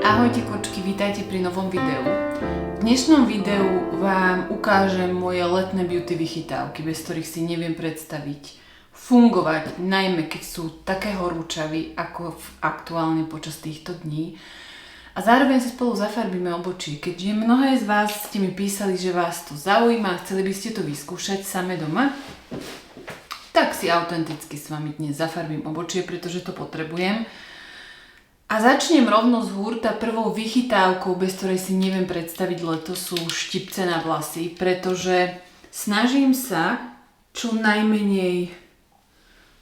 Ahojte kočky, vítajte pri novom videu. V dnešnom videu vám ukážem moje letné beauty vychytávky, bez ktorých si neviem predstaviť fungovať, najmä keď sú také horúčavy ako aktuálne počas týchto dní. A zároveň si spolu zafarbíme obočie, keďže mnohé z vás ste mi písali, že vás to zaujíma a chceli by ste to vyskúšať same doma, tak si autenticky s vami dnes zafarbím obočie, pretože to potrebujem. A začnem rovno z hurta prvou vychytávkou, bez ktorej si neviem predstaviť leto, sú štipce na vlasy, pretože snažím sa čo najmenej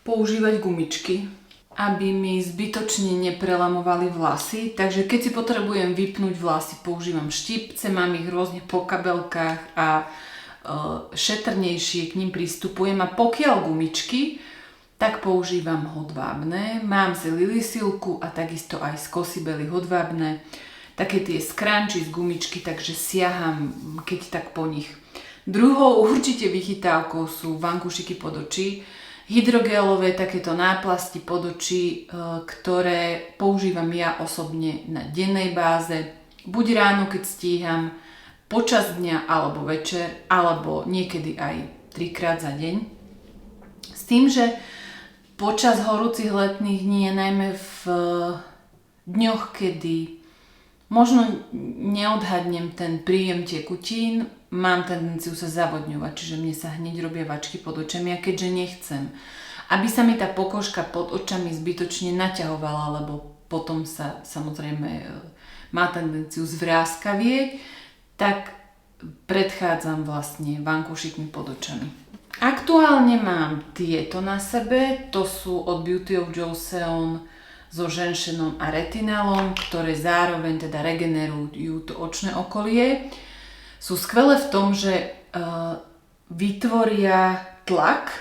používať gumičky, aby mi zbytočne neprelamovali vlasy. Takže keď si potrebujem vypnúť vlasy, používam štipce, mám ich rôzne po kabelkách a šetrnejšie k nim pristupujem. A pokiaľ gumičky, tak používam hodvábne. Mám z Lilisilku a takisto aj z Cosibelly hodvábne. Také tie scrunchies z gumičky, takže siaham keď tak po nich. Druhou určite vychytávkou sú vankušiky pod oči. Hydrogelové takéto náplasti pod oči, ktoré používam ja osobne na dennej báze. Buď ráno, keď stíham, počas dňa alebo večer, alebo niekedy aj 3-krát za deň. S tým, že počas horúcich letných dní, najmä v dňoch, kedy možno neodhadnem ten príjem tekutín, mám tendenciu sa zavodňovať, čiže mne sa hneď robia vačky pod očami, a keďže nechcem, aby sa mi tá pokožka pod očami zbytočne naťahovala, lebo potom sa samozrejme má tendenciu zvrázkavieť, tak predchádzam vlastne vankušikmi pod očami. Aktuálne mám tieto na sebe, to sú od Beauty of Joseon so ženšenom a retinálom, ktoré zároveň teda regenerujú to očné okolie. Sú skvelé v tom, že vytvoria tlak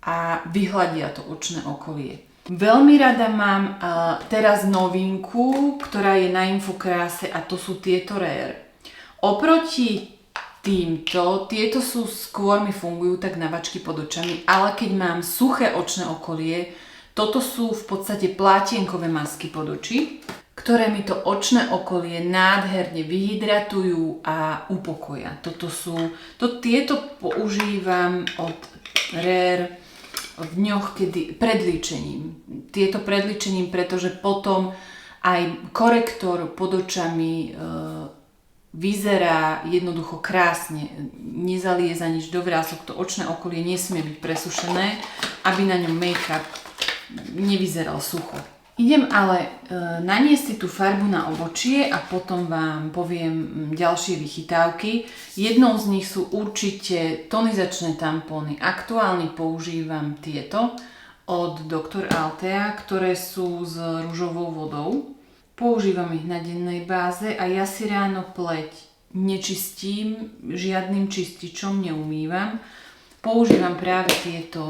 a vyhľadia to očné okolie. Veľmi rada mám teraz novinku, ktorá je na Infokráse, a to sú tieto Rare. Oproti tieto sú skôr mi fungujú tak na vačky pod očami, ale keď mám suché očné okolie, toto sú v podstate plátienkové masky pod oči, ktoré mi to očné okolie nádherne vyhydratujú a upokoja. Tieto používam od Rare v dňoch, pred líčením. Tieto pred líčením, pretože potom aj korektor pod očami vyzerá jednoducho krásne, nezalieza nič do vrások, to očné okolie nesmie byť presušené, aby na ňom make-up nevyzeral sucho. Idem ale naniesť si tú farbu na obočie a potom vám poviem ďalšie vychytávky. Jednou z nich sú určite tonizačné tampóny. Aktuálne používam tieto od Dr. Althea, ktoré sú s ružovou vodou. Používam ich na dennej báze a ja si ráno pleť nečistím, žiadnym čističom neumývam. Používam práve tieto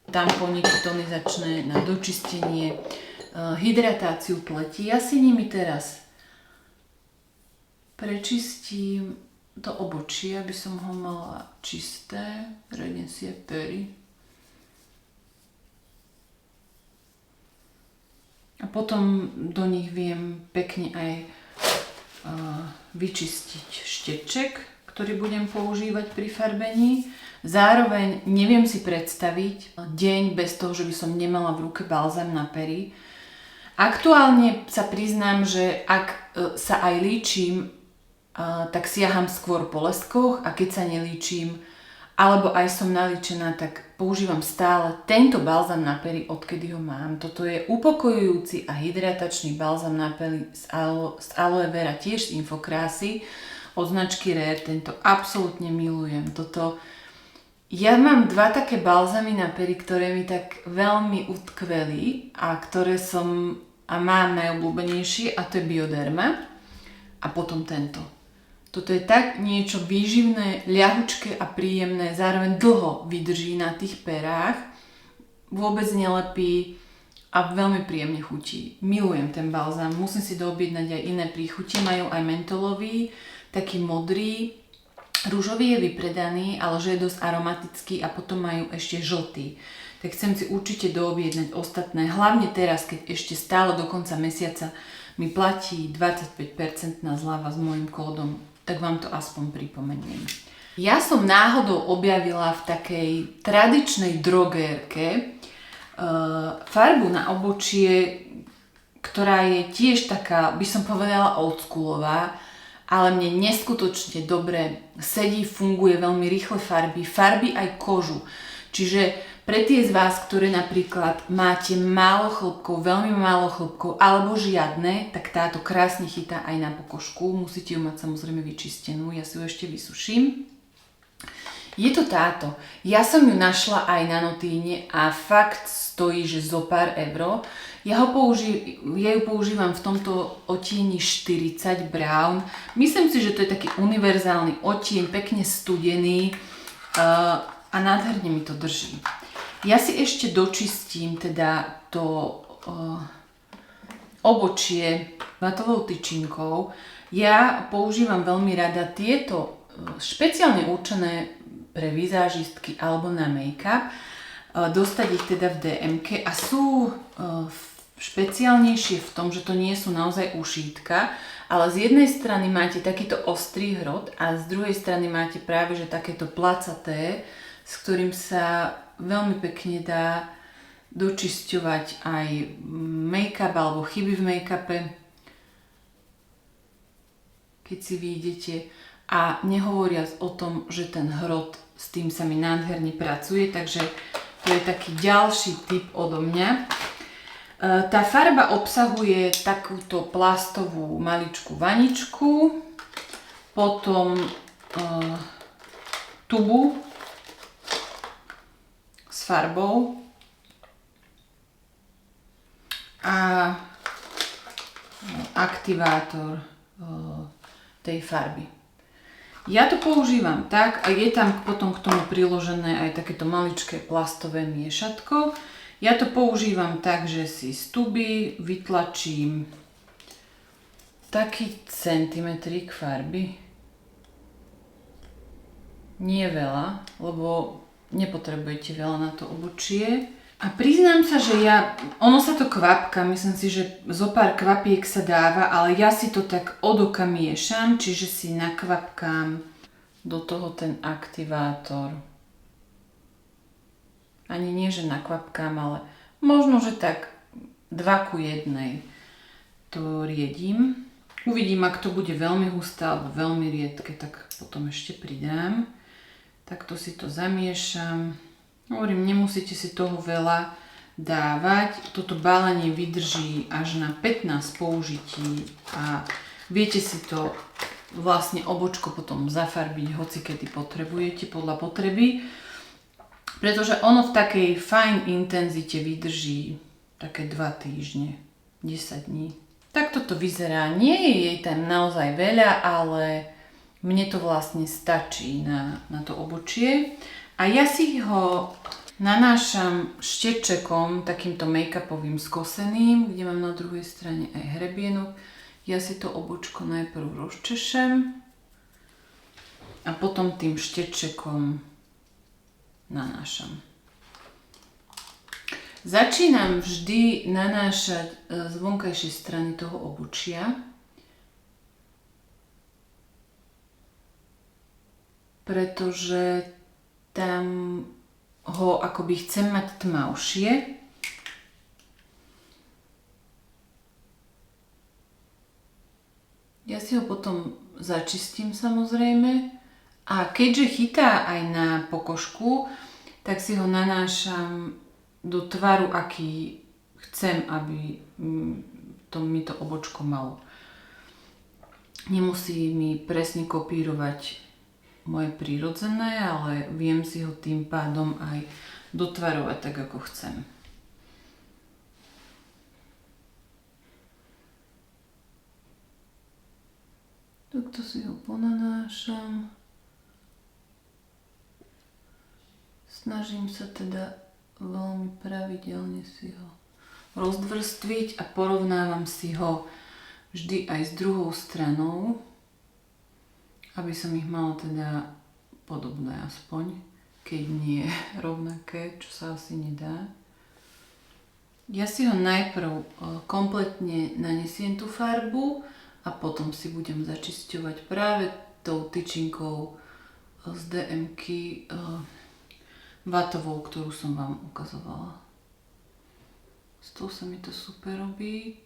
tampóniky tonizačné na dočistenie, hydratáciu pleti. Ja si nimi teraz prečistím to obočie, aby som ho mala čisté. Redne si je pery. A potom do nich viem pekne aj vyčistiť šteček, ktorý budem používať pri farbení. Zároveň neviem si predstaviť deň bez toho, že by som nemala v ruke balzám na pery. Aktuálne sa priznám, že ak sa aj líčim, tak siaham skôr po leskoch, a keď sa nelíčim, alebo aj som nalíčená, tak používam stále tento balzám na pery, odkedy ho mám. Toto je upokojujúci a hydratačný balzám na pery z aloe vera, tiež z Infokrásy, od značky Rare. Tento absolútne milujem. Ja mám dva také balzamy na pery, ktoré mi tak veľmi utkveli a ktoré mám najobľúbenejšie, a to je Bioderma a potom tento. Toto je tak niečo výživné, ľahučké a príjemné, zároveň dlho vydrží na tých perách, vôbec nelepí a veľmi príjemne chutí. Milujem ten balzám, musím si doobjednať aj iné príchuti, majú aj mentolový, taký modrý, ružový je vypredaný, ale že je dosť aromatický, a potom majú ešte žltý. Tak chcem si určite doobjednať ostatné, hlavne teraz, keď ešte stále do konca mesiaca mi platí 25% zľava s môjim kódom, tak vám to aspoň pripomeniem. Ja som náhodou objavila v takej tradičnej drogérke farbu na obočie, ktorá je tiež taká, by som povedala, oldschoolová, ale mne neskutočne dobre sedí, funguje, veľmi rýchle farby aj kožu. Čiže pre tie z vás, ktoré napríklad máte málo chlopkov, veľmi málo chlopkov alebo žiadne, tak táto krásne chytá aj na pokožku. Musíte ju mať samozrejme vyčistenú, ja si ju ešte vysuším. Je to táto. Ja som ju našla aj na Notíne a fakt stojí, že zo pár euro. Ja ju používam v tomto otieni 40 brown. Myslím si, že to je taký univerzálny odtieň, pekne studený a nádherne mi to drží. Ja si ešte dočistím teda to obočie vatovou tyčinkou. Ja používam veľmi rada tieto špeciálne určené pre vizážistky alebo na make-up. Dostať ich teda v DM-ke a sú špeciálnejšie v tom, že to nie sú naozaj ušítka, ale z jednej strany máte takýto ostrý hrot a z druhej strany máte práve že takéto placaté, s ktorým sa veľmi pekne dá dočisťovať aj make-up alebo chyby v make-upe, keď si vyjdete. A nehovoriac o tom, že ten hrot, s tým sa mi nádherne pracuje, takže to je taký ďalší tip odo mňa. Tá farba obsahuje takúto plastovú maličkú vaničku, potom tubu s farbou a aktivátor tej farby. Ja to používam tak a je tam potom k tomu priložené aj takéto maličké plastové miešatko. Ja to používam tak, že si z tuby vytlačím taký centimetrík farby. Nie veľa, lebo nepotrebujete veľa na to obočie. A priznám sa, že ono sa to kvapka, myslím si, že zo pár kvapiek sa dáva, ale ja si to tak od oka miešam, čiže si nakvapkám do toho ten aktivátor. Ani nie, že nakvapkám, ale možno, že tak 2:1 to riedím. Uvidím, ak to bude veľmi husté alebo veľmi riedke, tak potom ešte pridám. Takto si to zamiešam. Hovorím, nemusíte si toho veľa dávať. Toto balenie vydrží až na 15 použití a viete si to vlastne obočko potom zafarbiť hocikedy potrebujete podľa potreby, pretože ono v takej fajn intenzite vydrží také 2 týždne, 10 dní. Takto to vyzerá. Nie je jej tam naozaj veľa, ale mne to vlastne stačí na to obočie. A ja si ho nanášam štečekom, takýmto make-upovým skoseným, kde mám na druhej strane aj hrebienok. Ja si to obočko najprv rozčešem a potom tým štečekom nanášam. Začínam vždy nanášať z vonkajšej strany toho obočia, pretože tam ho akoby chcem mať tmavšie. Ja si ho potom začistím samozrejme a keďže chytá aj na pokožku, tak si ho nanášam do tvaru, aký chcem, aby mi to obočko malo. Nemusí mi presne kopírovať moje prírodzené, ale viem si ho tým pádom aj dotvarovať tak, ako chcem. Takto si ho ponanášam. Snažím sa teda veľmi pravidelne si ho rozdvrstviť a porovnávam si ho vždy aj s druhou stranou, aby som ich mala teda podobné aspoň, keď nie rovnaké, čo sa asi nedá. Ja si ho najprv kompletne nanesiem tú farbu a potom si budem začisťovať práve tou tyčinkou z DM-ky vatovou, ktorú som vám ukazovala. S tou sa mi to super robí.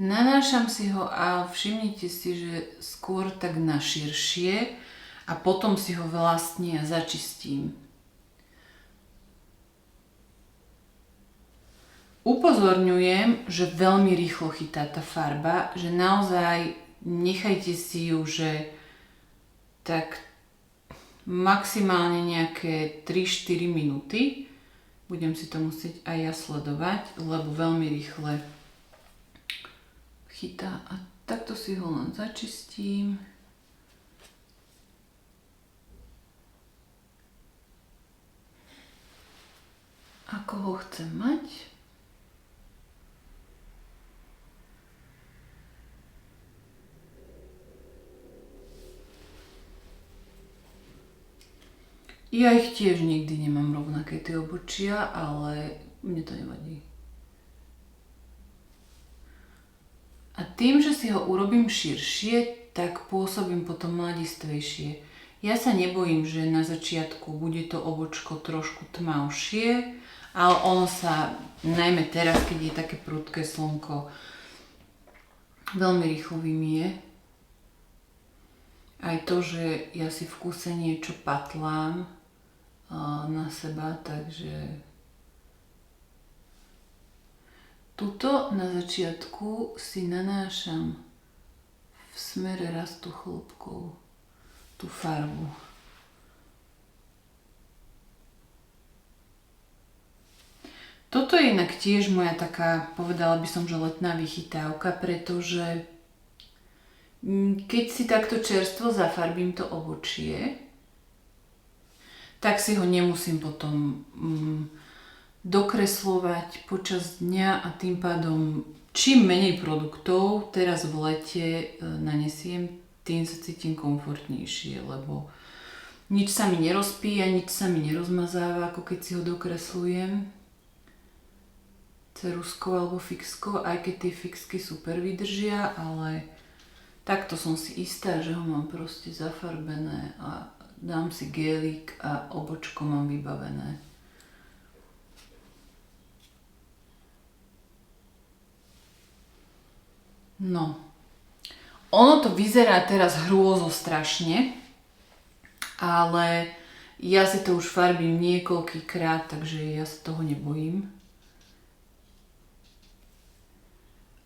Nanášam si ho a všimnite si, že skôr tak na širšie a potom si ho vlastne začistím. Upozorňujem, že veľmi rýchlo chytá tá farba, že naozaj nechajte si ju, že tak maximálne nejaké 3-4 minúty. Budem si to musieť aj ja sledovať, lebo veľmi rýchle chytá. A takto si ho len začistím. Ako ho chcem mať. Ja ich tiež nikdy nemám rovnaké tie obočia, ale mne to nevadí. A tým, že si ho urobím širšie, tak pôsobím potom mladistvejšie. Ja sa nebojím, že na začiatku bude to obočko trošku tmavšie, ale ono sa, najmä teraz, keď je také prudké slnko, veľmi rýchlo vymije. Aj to, že ja si v kúse niečo patlám na seba, takže tuto na začiatku si nanášam v smere rastu chlopkov tú farbu. Toto je inak tiež moja taká, povedala by som, že letná vychytávka, pretože keď si takto čerstvo zafarbím to obočie, tak si ho nemusím potom dokreslovať počas dňa a tým pádom čím menej produktov teraz v lete nanesiem, tým sa cítim komfortnejšie, lebo nič sa mi nerozpíja, nič sa mi nerozmazáva, ako keď si ho dokreslujem ceruskou alebo fixkou, aj keď tie fixky super vydržia, ale takto som si istá, že ho mám proste zafarbené a dám si gélik a obočko mám vybavené. No, ono to vyzerá teraz hrôzo strašne, ale ja si to už farbím niekoľkýkrát, takže ja sa toho nebojím.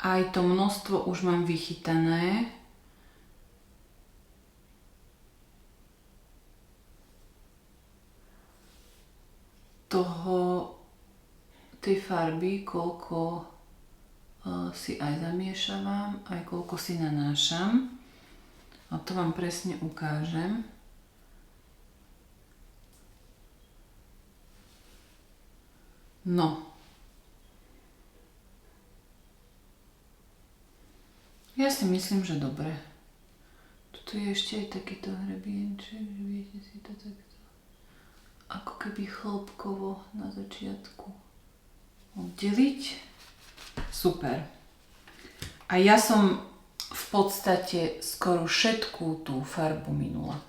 Aj to množstvo už mám vychytané. Tej farby, koľko si aj zamiešavam, aj koľko si nanášam. A to vám presne ukážem. No. Ja si myslím, že dobre. Tuto je ešte aj takýto hrebienček, že viete si to takto ako keby chlopkovo na začiatku oddeliť. Super. A ja som v podstate skoro všetkú tú farbu minula.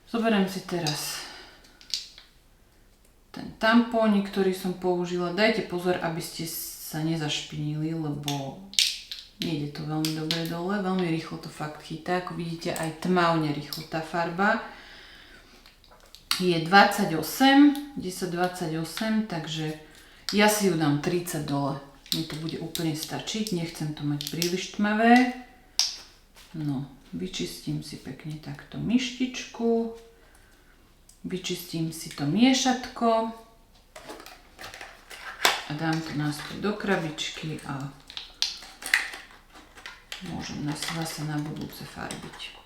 Zoberiem si teraz ten tampónik, ktorý som použila. Dajte pozor, aby ste sa nezašpinili, lebo nejde to veľmi dobre dole. Veľmi rýchlo to fakt chytá. Ako vidíte, aj tmavne rýchlo tá farba. Je 1028, takže ja si ju dám 30 dole. Mne to bude úplne stačiť, nechcem to mať príliš tmavé. No, vyčistím si pekne takto myštičku. Vyčistím si to miešatko. A dám to naspäť do krabičky a môžem zase na budúce farbiť.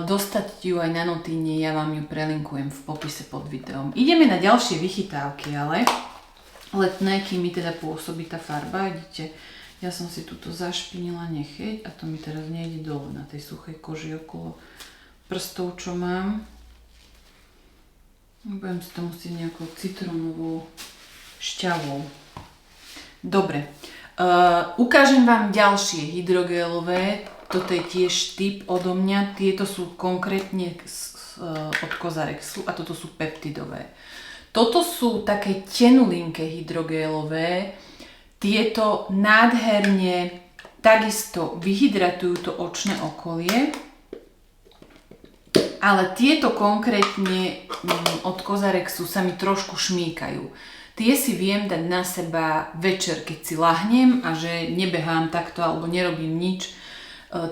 Dostať ju aj na notíne, ja vám ju prelinkujem v popise pod videom. Ideme na ďalšie vychytávky, ale letné, kým mi teda pôsobí tá farba. Vidíte, ja som si tuto zašpinila necheť a to mi teraz nejde dole na tej suchej koži okolo prstov, čo mám. Budem si to musieť nejakou citrónovou šťavou. Dobre, ukážem vám ďalšie hydrogélové. Toto je tiež typ odo mňa. Tieto sú konkrétne od Cosarexu a toto sú peptidové. Toto sú také tenulinké hydrogélové. Tieto nádherne takisto vyhydratujú to očné okolie, ale tieto konkrétne od Cosarexu sa mi trošku šmýkajú. Tie si viem dať na seba večer, keď si lahnem a že nebehám takto alebo nerobím nič.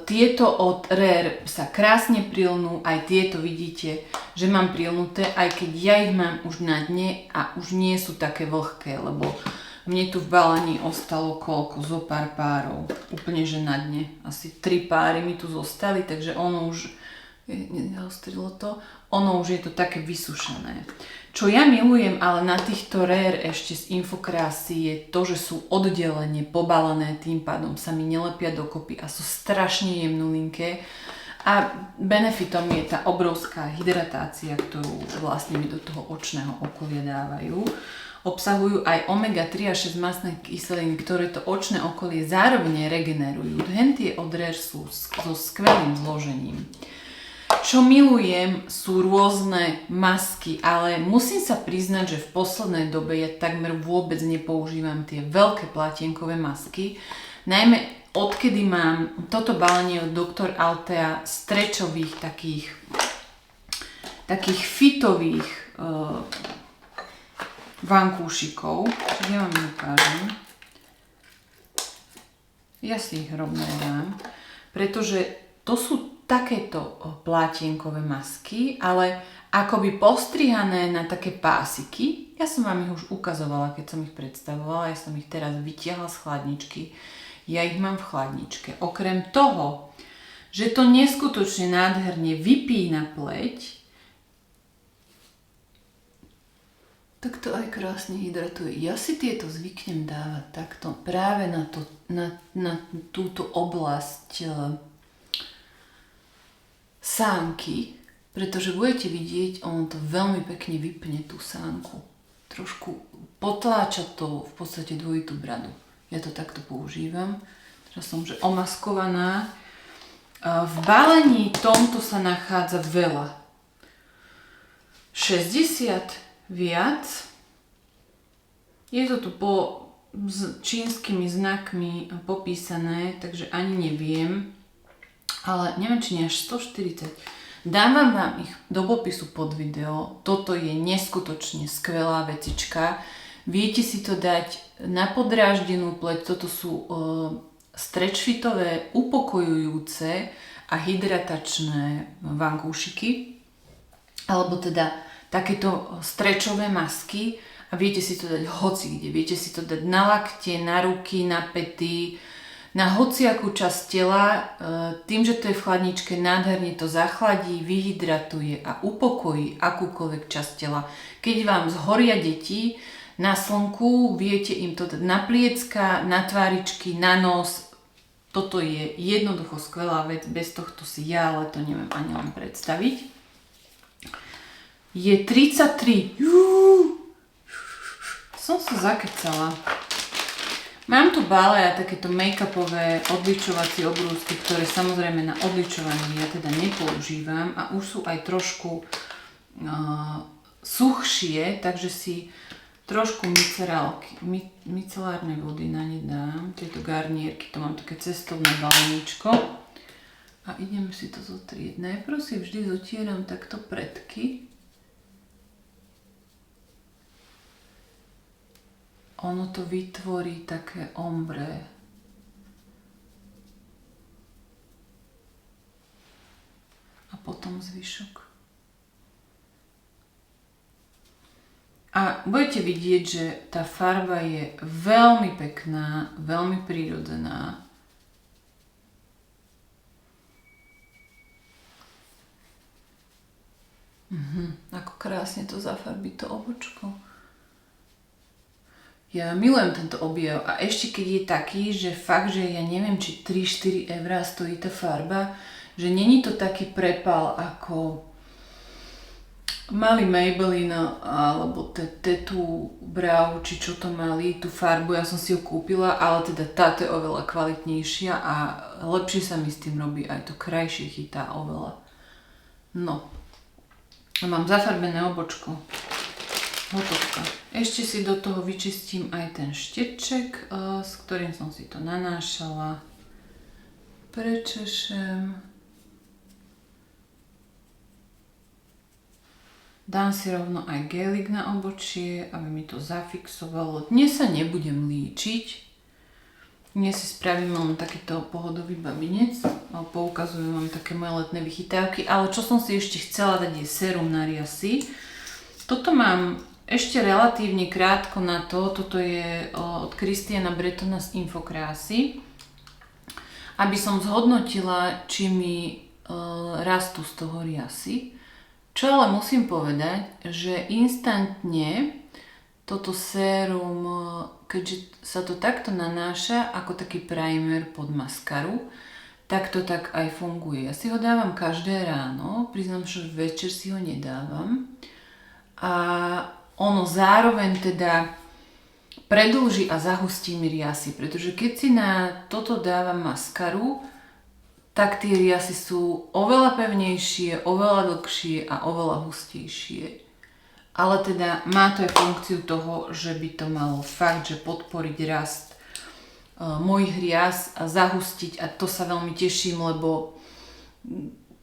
Tieto od Rare sa krásne prilnú, aj tieto vidíte, že mám prilnuté, aj keď ja ich mám už na dne a už nie sú také vlhké, lebo mne tu v balení ostalo koľko? Zo pár párov. Úplne že na dne. Asi 3 páry mi tu zostali, takže ono už neostrilo to. Ono už je to také vysušené. Čo ja milujem ale na týchto Rare ešte z Infokrásy je to, že sú oddelenie pobalené, tým pádom sa mi nelepia dokopy a sú strašne jemnulinké. A benefitom je tá obrovská hydratácia, ktorú vlastne mi do toho očného okolia dávajú. Obsahujú aj omega-3 a 6 mastné kyseliny, ktoré to očné okolie zároveň regenerujú. Hentie od Rare sú so skvelým zložením. Čo milujem, sú rôzne masky, ale musím sa priznať, že v poslednej dobe ja takmer vôbec nepoužívam tie veľké plátienkové masky. Najmä odkedy mám toto balenie od Dr. Altea strečových takých fitových vankúšikov, čiže ja vám ich ukážem. Ja si ich rovno dám, pretože to sú takéto plátienkové masky, ale akoby postrihané na také pásiky. Ja som vám ich už ukazovala, keď som ich predstavovala, ja som ich teraz vytiahla z chladničky. Ja ich mám v chladničke. Okrem toho, že to neskutočne nádherne vypína pleť, tak to aj krásne hydratuje. Ja si tieto zvyknem dávať takto práve na túto oblasť sánky, pretože budete vidieť, ono to veľmi pekne vypne tú sánku. Trošku potláča to v podstate dvojitú bradu. Ja to takto používam. Teraz som že omaskovaná. V balení tomto sa nachádza veľa. 60 viac. Je to tu s čínskymi znakmi popísané, takže ani neviem. Ale neviem, či nie až 140. Dávam vám ich do popisu pod video. Toto je neskutočne skvelá vecička. Viete si to dať na podráždenú pleť. Toto sú stretchfitové, upokojujúce a hydratačné vankúšiky. Alebo teda takéto strečové masky a viete si to dať hocikde. Viete si to dať na lakte, na ruky, na pety, na hociakú časť tela. Tým, že to je v chladničke, nádherne to zachladí, vyhydratuje a upokojí akúkoľvek časť tela. Keď vám zhoria deti na slnku, viete im to dať na pliecka, na tváričky, na nos. Toto je jednoducho skvelá vec, bez tohto si ja ale to neviem ani len predstaviť. Je 33. Som sa zakecala. Mám tu Balea takéto make-upové odličovacie obrúsky, ktoré samozrejme na odličovanie ja teda nepoužívam a už sú aj trošku suchšie, takže si trošku micelárnej vody na ne dám. Tieto garnierky, to mám také cestovné baleníčko. A idem si to zotrieť. Najprv si vždy zotieram takto predky. Ono to vytvorí také ombre. A potom zvyšok. A budete vidieť, že tá farba je veľmi pekná, veľmi prírodzená. Ako krásne to zafarbí to obočko. Ja milujem tento objav a ešte keď je taký, že fakt, že ja neviem, či 3-4 eurá stojí tá farba, že není to taký prepal ako Mali Maybelline alebo Tattoo Brow, či čo to mali, tú farbu, ja som si ju kúpila, ale teda táto je oveľa kvalitnejšia a lepšie sa mi s tým robí, aj to krajšie chytá oveľa. No. A mám zafarbené obočko. Hotovka. Ešte si do toho vyčistím aj ten šteček, s ktorým som si to nanášala. Prečešem. Dám si rovno aj gelik na obočie, aby mi to zafixovalo. Dnes sa nebudem líčiť. Dnes si spravím len takýto pohodový babinec. Poukazujem vám také moje letné vychytávky. Ale čo som si ešte chcela dať je sérum na riasy. Toto mám ešte relatívne krátko na to. Toto je od Christiana Bretona z Infokrásy. Aby som zhodnotila, či mi rastú z toho riasy. Čo ale musím povedať, že instantne toto sérum, keďže sa to takto nanáša ako taký primer pod maskaru, tak to tak aj funguje. Ja si ho dávam každé ráno, priznám, že večer si ho nedávam. A ono zároveň teda predĺži a zahustí mi riasy, pretože keď si na toto dávam maskaru, tak tie riasy sú oveľa pevnejšie, oveľa dlhšie a oveľa hustejšie. Ale teda má to aj funkciu toho, že by to malo fakt, že podporiť rast mojich rias a zahustiť a to sa veľmi teším, lebo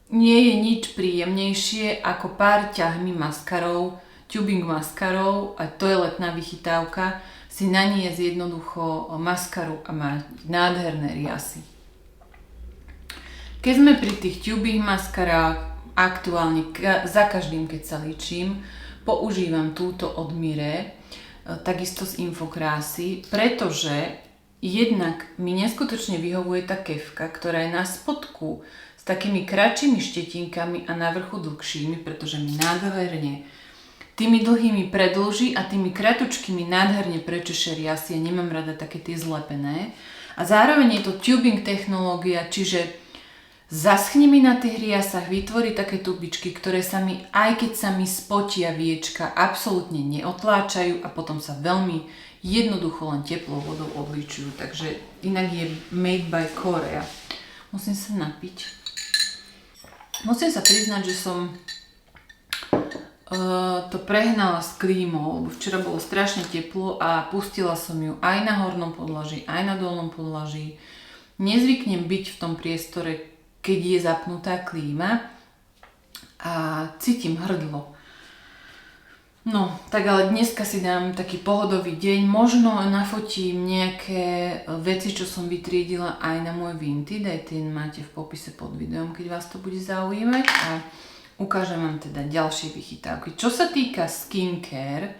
nie je nič príjemnejšie ako pár ťahmi maskarov, tubing maskarov, a to je letná vychytávka, si naniesť jednoducho maskaru a mať nádherné riasy. Keď sme pri tých tubing maskarách, aktuálne za každým, keď sa líčim, používam túto od Mire, takisto z Infokrásy, pretože jednak mi neskutočne vyhovuje tá kefka, ktorá je na spodku s takými kratšími štetinkami a na vrchu dlhšími, pretože mi nádherne tými dlhými predĺží a tými kratučkými nádherne prečeše riasy. Ja nemám rada také tie zlepené. A zároveň je to tubing technológia, čiže zaschne mi na tých riasach, vytvorí také tubičky, ktoré sa mi, aj keď sa mi spotia viečka, absolútne neotláčajú a potom sa veľmi jednoducho len teplou vodou odlíčujú. Takže inak je made by Korea. Musím sa napiť. Musím sa priznať, že som to prehnala s klímou, lebo včera bolo strašne teplo a pustila som ju aj na hornom podlaží, aj na dolnom podlaží. Nezvyknem byť v tom priestore, keď je zapnutá klíma a cítim hrdlo. No, tak ale dneska si dám taký pohodový deň, možno nafotím nejaké veci, čo som vytriedila aj na môj Vinted, aj ten máte v popise pod videom, keď vás to bude zaujímať, a ukážem vám teda ďalšie vychytávky. Čo sa týka skincare,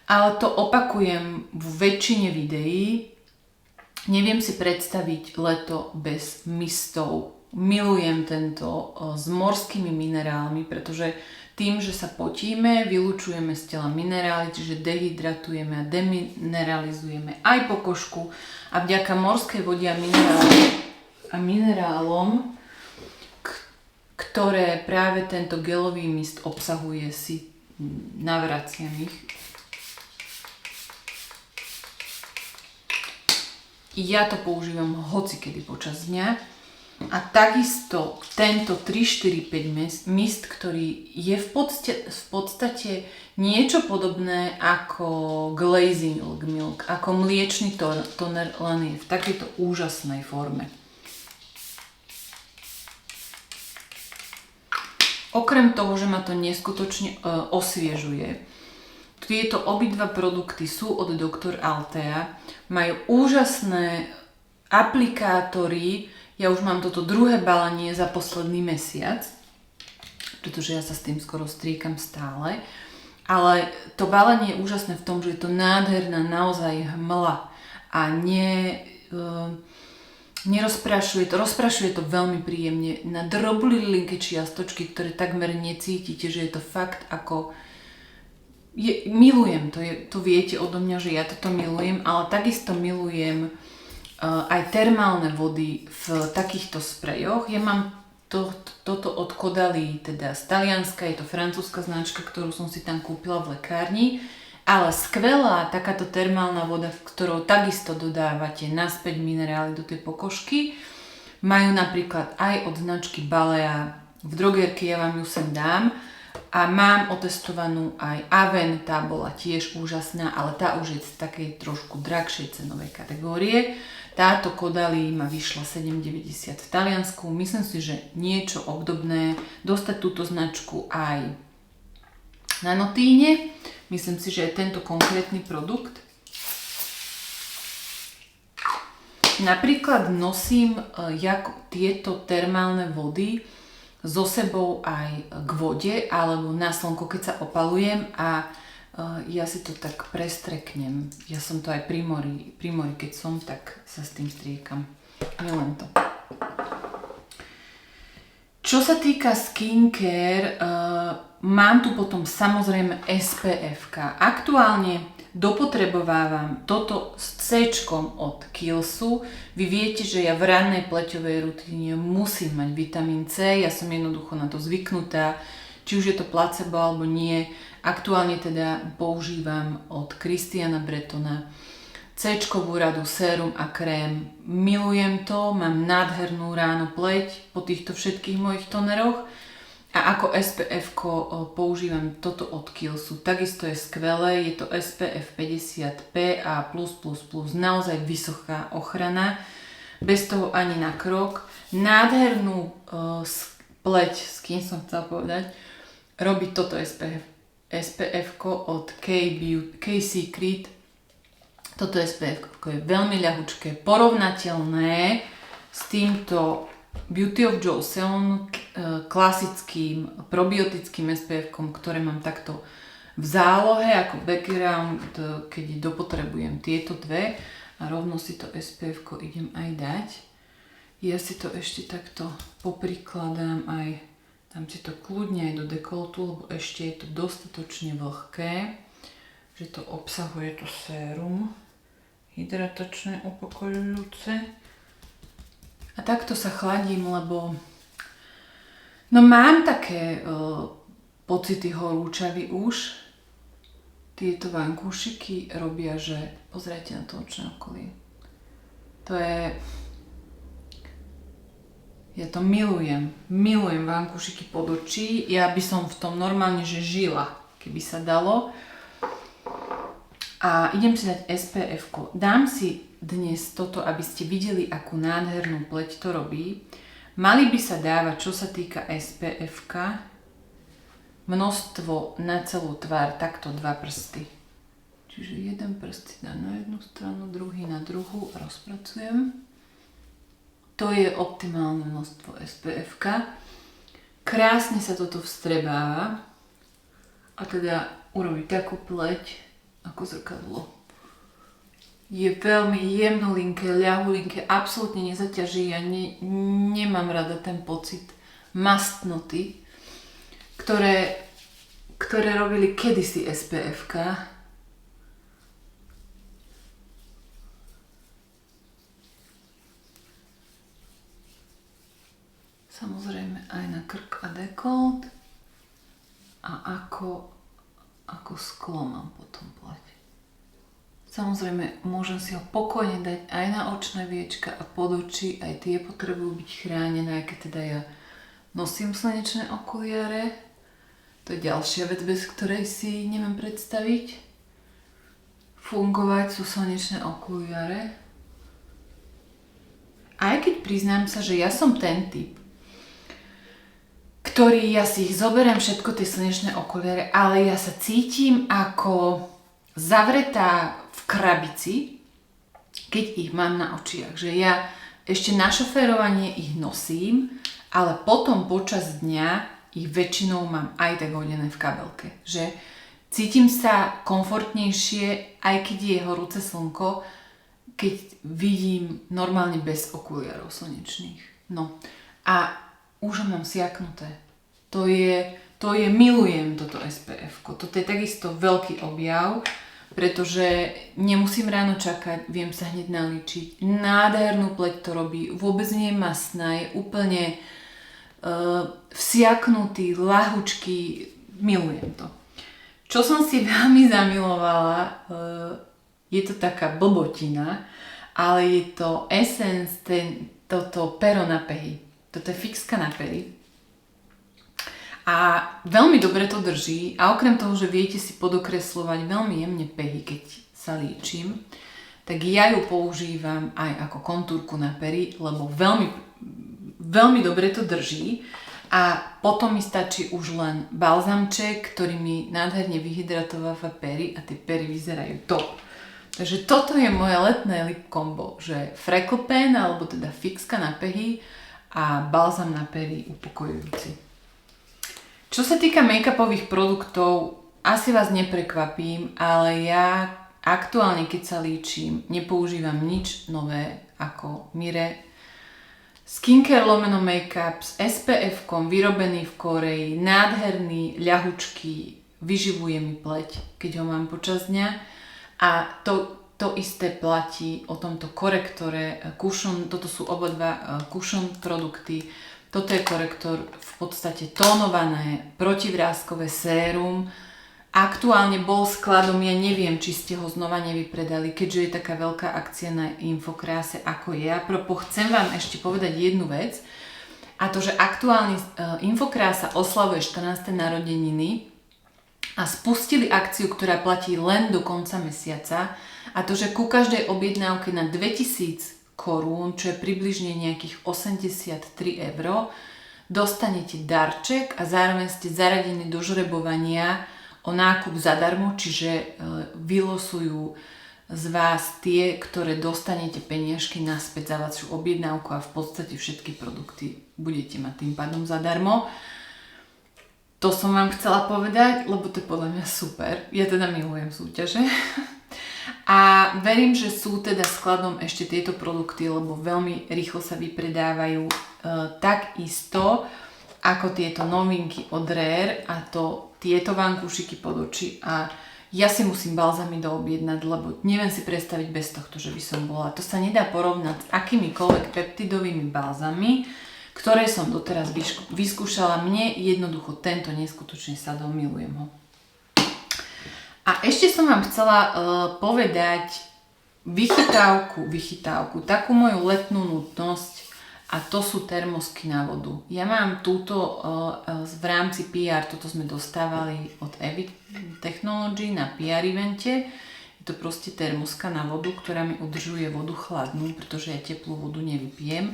ale to opakujem v väčšine videí, neviem si predstaviť leto bez mistov. Milujem tento s morskými minerálmi, pretože tým, že sa potíme, vylučujeme z tela minerály, čiže dehydratujeme a demineralizujeme aj pokožku a vďaka morskej vode a minerálom, ktoré práve tento gelový mist obsahuje, si navraciam ich. Ja to používam hocikedy počas dňa. A takisto tento 3-4-5 mist, ktorý je v podstate niečo podobné ako glazing milk, ako mliečny toner, len je v takejto úžasnej forme. Okrem toho, že ma to neskutočne osviežuje, tieto obidva produkty sú od Dr. Althea, majú úžasné aplikátory. Ja už mám toto druhé balenie za posledný mesiac, pretože ja sa s tým skoro striekam stále. Ale to balenie je úžasné v tom, že je to nádherná naozaj hmla a rozprašuje to veľmi príjemne na droblinké čiastočky, ktoré takmer necítite, že je to fakt ako... milujem to, to viete odo mňa, že ja toto milujem, ale takisto milujem aj termálne vody v takýchto sprejoch. Ja mám Toto od Caudalie, teda z Talianska, je to francúzska značka, ktorú som si tam kúpila v lekárni, ale skvelá takáto termálna voda, v ktorou takisto dodávate naspäť minerály do tej pokožky. Majú napríklad aj od značky Balea, v drogerke ja vám ju sem dám, a mám otestovanú aj Aven, tá bola tiež úžasná, ale tá už je z takej trošku drahšej cenovej kategórie. Táto Caudalie ma vyšla 7,90 v Taliansku. Myslím si, že niečo obdobné, dostať túto značku aj na Notíne. Myslím si, že je tento konkrétny produkt. Napríklad nosím tieto termálne vody so sebou aj k vode alebo na slnko, keď sa opalujem, a ja si to tak prestreknem. Ja som to aj pri mori, keď som, tak sa s tým striekam. Milujem to. Čo sa týka skincare, mám tu potom samozrejme SPF-ka. Aktuálne dopotrebovávam toto s C-čkom od Kiehlsu. Vy viete, že ja v rannej pleťovej rutíne musím mať vitamín C, ja som jednoducho na to zvyknutá, či už je to placebo alebo nie. Aktuálne teda používam od Christiana Bretona C-čkovú radu, sérum a krém. Milujem to, mám nádhernú ráno pleť po týchto všetkých mojich toneroch. A ako SPF-ko používam toto od Kiehlsu. Takisto je skvelé, je to SPF 50 PA+++, naozaj vysoká ochrana, bez toho ani na krok. Nádhernú pleť, s kým som chcela povedať, robí toto SPF-ko od K-Secret. Toto SPF-ko je veľmi ľahučké, porovnateľné s týmto Beauty of Joe Salon klasickým probiotickým SPF-kom, ktoré mám takto v zálohe ako background, keď dopotrebujem tieto dve, a rovno si to SPF-ko idem aj dať. Ja si to ešte takto poprikladám aj, dám si to kľudne aj do dekoltu, lebo ešte je to dostatočne vlhké, že to obsahuje to sérum hydratačné, upokojujúce. A takto sa chladím, lebo mám také pocity horúčavy už. Tieto vankúšiky robia, že pozrite na to očné okolie. To je... Ja to milujem. Milujem vankúšiky pod očí. Ja by som v tom normálne že žila, keby sa dalo. A idem si dať SPF-ko. Dám si dnes toto, aby ste videli, akú nádhernú pleť to robí. Mali by sa dávať, čo sa týka SPF-ka, množstvo na celú tvár, takto 2 prsty. Čiže jeden prst si dám na jednu stranu, druhý na druhú a rozpracujem. To je optimálne množstvo SPF-ka. Krásne sa toto vstrebáva a teda urobí takú pleť ako zrkadlo. Je veľmi jemnolinké, ľahulinké, absolútne nezaťaží. Ja nemám rada ten pocit mastnoty, ktoré robili kedysi SPF-ka. Samozrejme aj na krk a dekolt. A ako sklo mám potom pleť. Samozrejme, môžem si ho pokojne dať aj na očné viečka a pod oči, aj tie potrebujú byť chránené, keď teda ja nosím slnečné okuliare. To je ďalšia vec, bez ktorej si neviem predstaviť. Fungovať sú slnečné okuliare. Aj keď priznám sa, že ja som ten typ, ktorý ja si ich zoberiem všetko tie slnečné okuliare, ale ja sa cítim ako zavretá v krabici, keď ich mám na očiach. Že ja ešte na šoférovanie ich nosím, ale potom počas dňa ich väčšinou mám aj tak hodené v kabelke. Že cítim sa komfortnejšie, aj keď je horúce slnko, keď vidím normálne bez okuliarov slnečných. No a už ho mám siaknuté. To je milujem toto SPF-ko. Toto je takisto veľký objav, pretože nemusím ráno čakať, viem sa hneď naličiť. Nádhernú pleť to robí, vôbec nie je mastná, je úplne vsiaknutý, ľahučký, milujem to. Čo som si veľmi zamilovala, je to taká blbotina, ale je to Essence, toto pero na pehy. Toto je fixka na pery. A veľmi dobre to drží a okrem toho, že viete si podokresľovať veľmi jemne pehy, keď sa líčim, tak ja ju používam aj ako kontúrku na pery, lebo veľmi, veľmi dobre to drží. A potom mi stačí už len balzamček, ktorý mi nádherne vyhydratováva pery a tie pery vyzerajú top. Takže toto je moje letné lip combo, že freckle pen, alebo teda fixka na pehy a balzam na pery upokojujúci. Čo sa týka make-upových produktov, asi vás neprekvapím, ale ja aktuálne, keď sa líčim, nepoužívam nič nové ako Mire skincare lomeno make-up s SPF-kom, vyrobený v Koreji, nádherný, ľahučký, vyživuje mi pleť, keď ho mám počas dňa. A to isté platí o tomto korektore Cushion, toto sú obidva Cushion produkty. Toto je korektor v podstate tónované protivráskové sérum. Aktuálne bol skladom, ja neviem, či ste ho znova nevypredali, keďže je taká veľká akcia na Infokráse, ako je. A propos, chcem vám ešte povedať jednu vec, a to, že aktuálne Infokrása oslavuje 14. narodeniny a spustili akciu, ktorá platí len do konca mesiaca, a to, že ku každej objednávke na 2000 korún, čo je približne nejakých 83 €, dostanete darček a zároveň ste zaradení do žrebovania o nákup zadarmo, čiže vylosujú z vás tie, ktoré dostanete peniažky naspäť za vašu objednávku a v podstate všetky produkty budete mať tým pádom zadarmo. To som vám chcela povedať, lebo to je podľa mňa super. Ja teda milujem súťaže. A verím, že sú teda skladom ešte tieto produkty, lebo veľmi rýchlo sa vypredávajú takisto ako tieto novinky od Rare, a to tieto vankúšiky pod oči, a ja si musím balzamy doobjednať, lebo neviem si predstaviť bez tohto, že by som bola. To sa nedá porovnať s akýmikoľvek peptidovými balzami, ktoré som doteraz vyskúšala. Mne jednoducho tento neskutočne sadol, milujem ho. A ešte som vám chcela povedať vychytávku, takú moju letnú nutnosť, a to sú termosky na vodu. Ja mám túto v rámci PR, toto sme dostávali od Evy Technology na PR evente. Je to proste termoska na vodu, ktorá mi udržuje vodu chladnú, pretože ja teplú vodu nevypijem.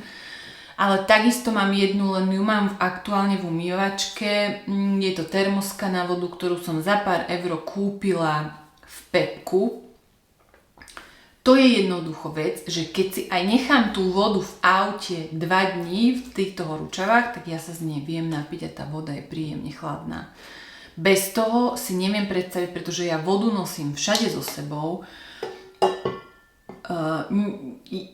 Ale takisto mám jednu, len ju mám aktuálne v umývačke. Je to termoska na vodu, ktorú som za pár eur kúpila v Pepku. To je jednoducho vec, že keď si aj nechám tú vodu v aute 2 dní v týchto horúčavách, tak ja sa z nej viem napiť a tá voda je príjemne chladná. Bez toho si neviem predstaviť, pretože ja vodu nosím všade so sebou.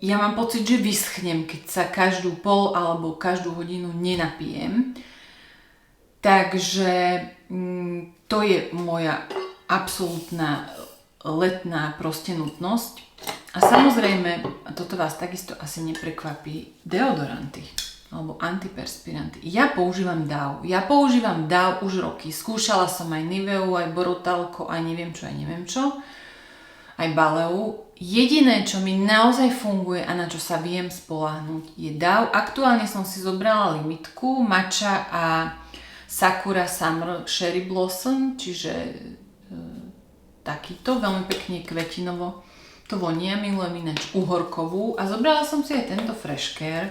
Ja mám pocit, že vyschnem, keď sa každú pol alebo každú hodinu nenapijem. Takže to je moja absolútna letná proste nutnosť. A samozrejme, a toto vás takisto asi neprekvapí, deodoranty alebo antiperspiranty. Ja používam DAW už roky. Skúšala som aj Niveu, aj Borotalko, aj neviem čo, aj Baleu. Jediné, čo mi naozaj funguje a na čo sa viem spoľahnúť, je DAW. Aktuálne som si zobrala limitku Matcha a Sakura Summer Cherry Blossom, čiže takýto, veľmi pekne kvetinovo. To vonia, milujem ináč uhorkovú, a zobrala som si aj tento Fresh Care.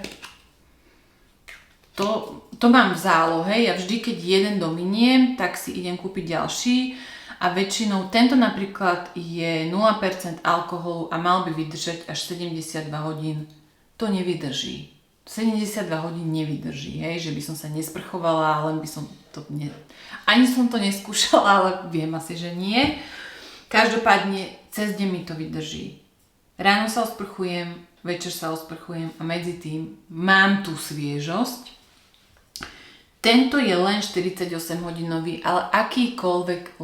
To mám v zálohe, ja vždy, keď jeden dominiem, tak si idem kúpiť ďalší, a väčšinou tento napríklad je 0% alkoholu a mal by vydržať až 72 hodín. To nevydrží. 72 hodín nevydrží, hej, že by som sa nesprchovala, len by som to ani som to neskúšala, ale viem asi, že nie. Každopádne cez deň mi to vydrží. Ráno sa osprchujem, večer sa osprchujem a medzi tým mám tú sviežosť. Tento je len 48 hodinový, ale akýkoľvek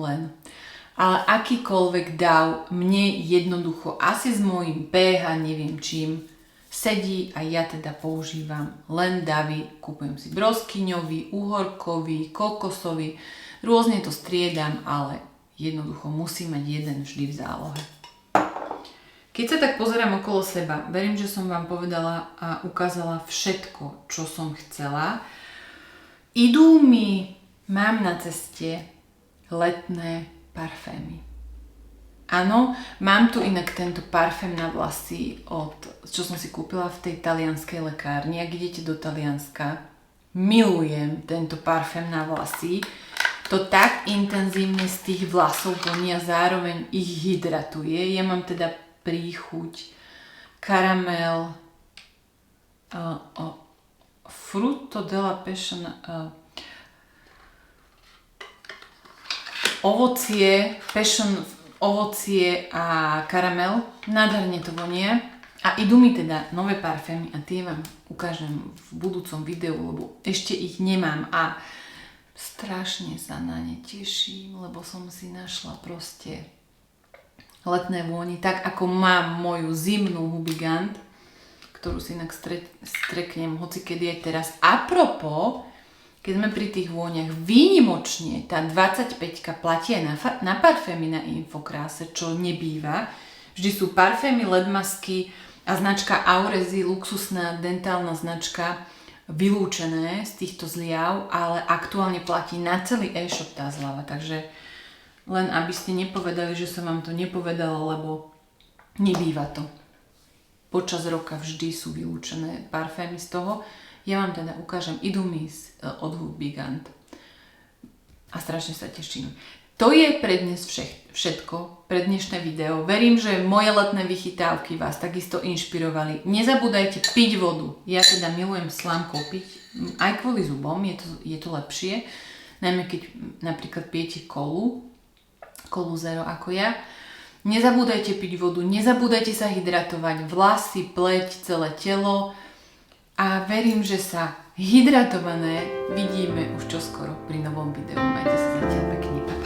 DAW mne jednoducho asi s mojím pH, neviem čím, sedí a ja teda používam len davy. Kúpujem si broskyňový, uhorkový, kokosový, rôzne to striedam, ale jednoducho musím mať jeden vždy v zálohe. Keď sa tak pozerám okolo seba, verím, že som vám povedala a ukázala všetko, čo som chcela. Mám na ceste letné parfémy. Áno, mám tu inak tento parfém na vlasy, čo som si kúpila v tej talianskej lekárni. Ak idete do Talianska, milujem tento parfém na vlasy. To tak intenzívne z tých vlasov voní a zároveň ich hydratuje. Ja mám teda príchuť karamel, frutto della passion, ovocie a karamel. Nádherne to vonie. A idú mi teda nové parfémy a tie vám ukážem v budúcom videu, lebo ešte ich nemám a strašne sa na ne teším, lebo som si našla proste letné vône, tak ako mám moju zimnú Hubigant, ktorú si inak streknem hocikedy aj teraz. Apropos, keď sme pri tých vôňach, výnimočne tá 25-ka platí aj na parfémy na Infokráse, čo nebýva. Vždy sú parfémy, LED masky a značka Aurezi, luxusná dentálna značka, vylúčené z týchto zliav, ale aktuálne platí na celý e-shop tá zľava. Takže len aby ste nepovedali, že som vám to nepovedala, lebo nebýva to. Počas roka vždy sú vylúčené parfémy z toho. Ja vám teda ukážem, idú mi od Hubigant a strašne sa teším. To je pre dnes všetko, pre dnešné video. Verím, že moje letné vychytávky vás takisto inšpirovali. Nezabúdajte piť vodu. Ja teda milujem slámkou piť, aj kvôli zubom, je to lepšie. Najmä keď napríklad pijete kolu zero ako ja. Nezabúdajte piť vodu, nezabúdajte sa hydratovať, vlasy, pleť, celé telo. A verím, že sa hydratované vidíme už čoskoro pri novom videu. Majte sa zatiaľ pekne.